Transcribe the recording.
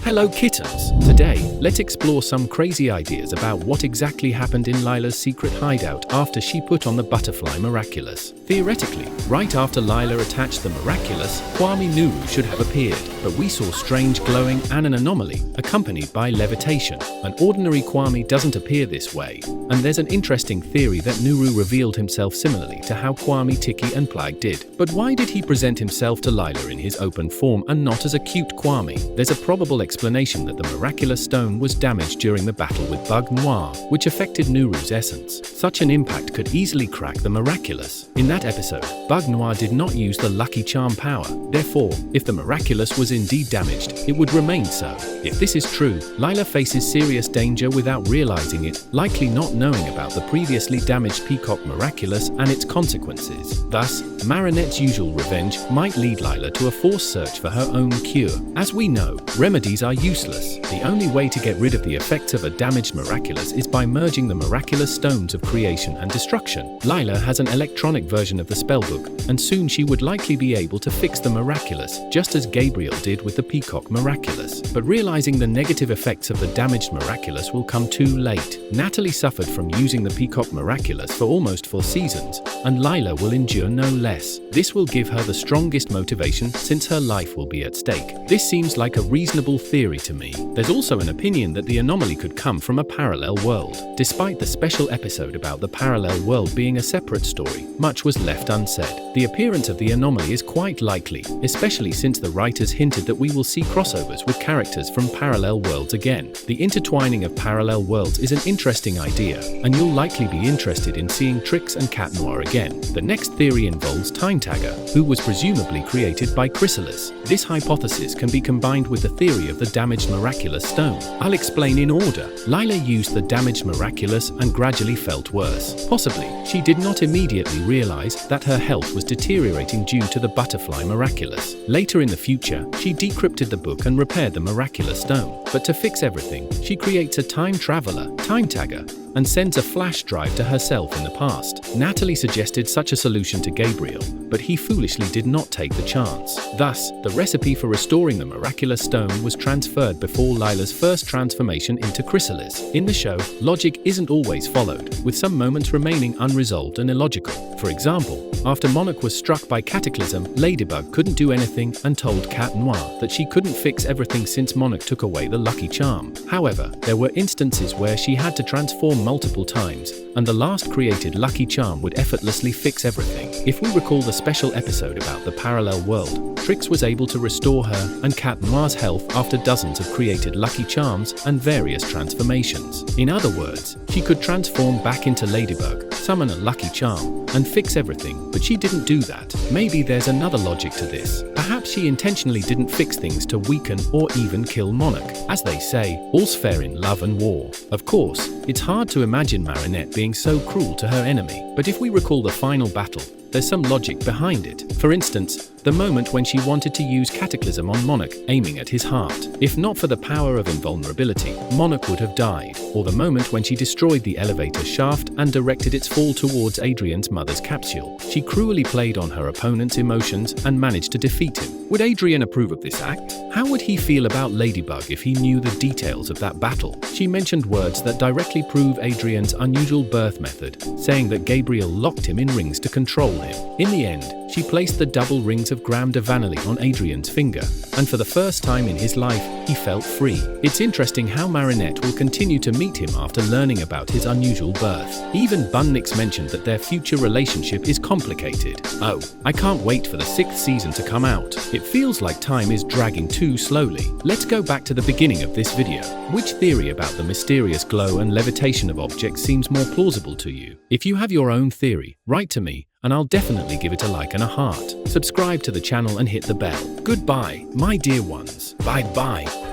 Hello kittens! Today, let's explore some crazy ideas about what exactly happened in Layla's secret hideout after she put on the butterfly Miraculous. Theoretically, right after Layla attached the Miraculous, Kwame Nuru should have appeared, but we saw strange glowing and an anomaly, accompanied by levitation. An ordinary Kwame doesn't appear this way, and there's an interesting theory that Nuru revealed himself similarly to how Kwame, Tiki and Plag did. But why did he present himself to Layla in his open form and not as a cute Kwame? There's a probable explanation that the Miraculous stone was damaged during the battle with Bug Noir, which affected Nuru's essence. Such an impact could easily crack the Miraculous. In that episode, Bug Noir did not use the lucky charm power. Therefore, if the Miraculous was indeed damaged, it would remain so. If this is true, Layla faces serious danger without realizing it, likely not knowing about the previously damaged Peacock Miraculous and its consequences. Thus, Marinette's usual revenge might lead Layla to a forced search for her own cure. As we know, remedies are useless. The only way to get rid of the effects of a damaged Miraculous is by merging the miraculous stones of creation and destruction. Layla has an electronic version of the spellbook, and soon she would likely be able to fix the Miraculous, just as Gabriel did with the Peacock Miraculous. But realizing the negative effects of the damaged Miraculous will come too late. Natalie suffered from using the Peacock Miraculous for almost 4 seasons, and Layla will endure no less. This will give her the strongest motivation since her life will be at stake. This seems like a reasonable theory to me. There's also an opinion that the anomaly could come from a parallel world. Despite the special episode about the parallel world being a separate story, much was left unsaid. The appearance of the anomaly is quite likely, especially since the writers hinted that we will see crossovers with characters from parallel worlds again. The intertwining of parallel worlds is an interesting idea, and you'll likely be interested in seeing Trix and Cat Noir again. The next theory involves Time Tagger, who was presumably created by Chrysalis. This hypothesis can be combined with the theory of the damaged Miraculous stone. I'll explain in order. Layla used the damaged Miraculous and gradually felt worse. Possibly, she did not immediately realize that her health was deteriorating due to the butterfly Miraculous. Later in the future, she decrypted the book and repaired the Miraculous stone. But to fix everything, she creates a time traveler, Time Tagger, and sends a flash drive to herself in the past. Natalie suggested such a solution to Gabriel, but he foolishly did not take the chance. Thus, the recipe for restoring the Miraculous stone was transferred before Layla's first transformation into Chrysalis. In the show, logic isn't always followed, with some moments remaining unresolved and illogical. For example, after Monarch was struck by Cataclysm, Ladybug couldn't do anything and told Cat Noir that she couldn't fix everything since Monarch took away the lucky charm. However, there were instances where she had to transform multiple times, and the last created lucky charm would effortlessly fix everything. If we recall the special episode about the parallel world, Trix was able to restore her and Cat Noir's health after dozens of created lucky charms and various transformations. In other words, she could transform back into Ladybug, summon a lucky charm, and fix everything, but she didn't do that. Maybe there's another logic to this. Perhaps she intentionally didn't fix things to weaken or even kill Monarch. As they say, all's fair in love and war. Of course, it's hard to imagine Marinette being so cruel to her enemy, but if we recall the final battle, there's some logic behind it. For instance, the moment when she wanted to use Cataclysm on Monarch, aiming at his heart. If not for the power of invulnerability, Monarch would have died. Or the moment when she destroyed the elevator shaft and directed its fall towards Adrien's mother's capsule. She cruelly played on her opponent's emotions and managed to defeat him. Would Adrien approve of this act? How would he feel about Ladybug if he knew the details of that battle? She mentioned words that directly prove Adrien's unusual birth method, saying that Gabriel locked him in rings to control him. In the end, she placed the double rings of Gram de Vanille on Adrien's finger, and for the first time in his life, he felt free. It's interesting how Marinette will continue to meet him after learning about his unusual birth. Even Bunnix mentioned that their future relationship is complicated. Oh, I can't wait for the 6th season to come out. It feels like time is dragging too slowly. Let's go back to the beginning of this video. Which theory about the mysterious glow and levitation of objects seems more plausible to you? If you have your own theory, write to me, and I'll definitely give it a like and a heart. Subscribe to the channel and hit the bell. Goodbye, my dear ones. Bye-bye.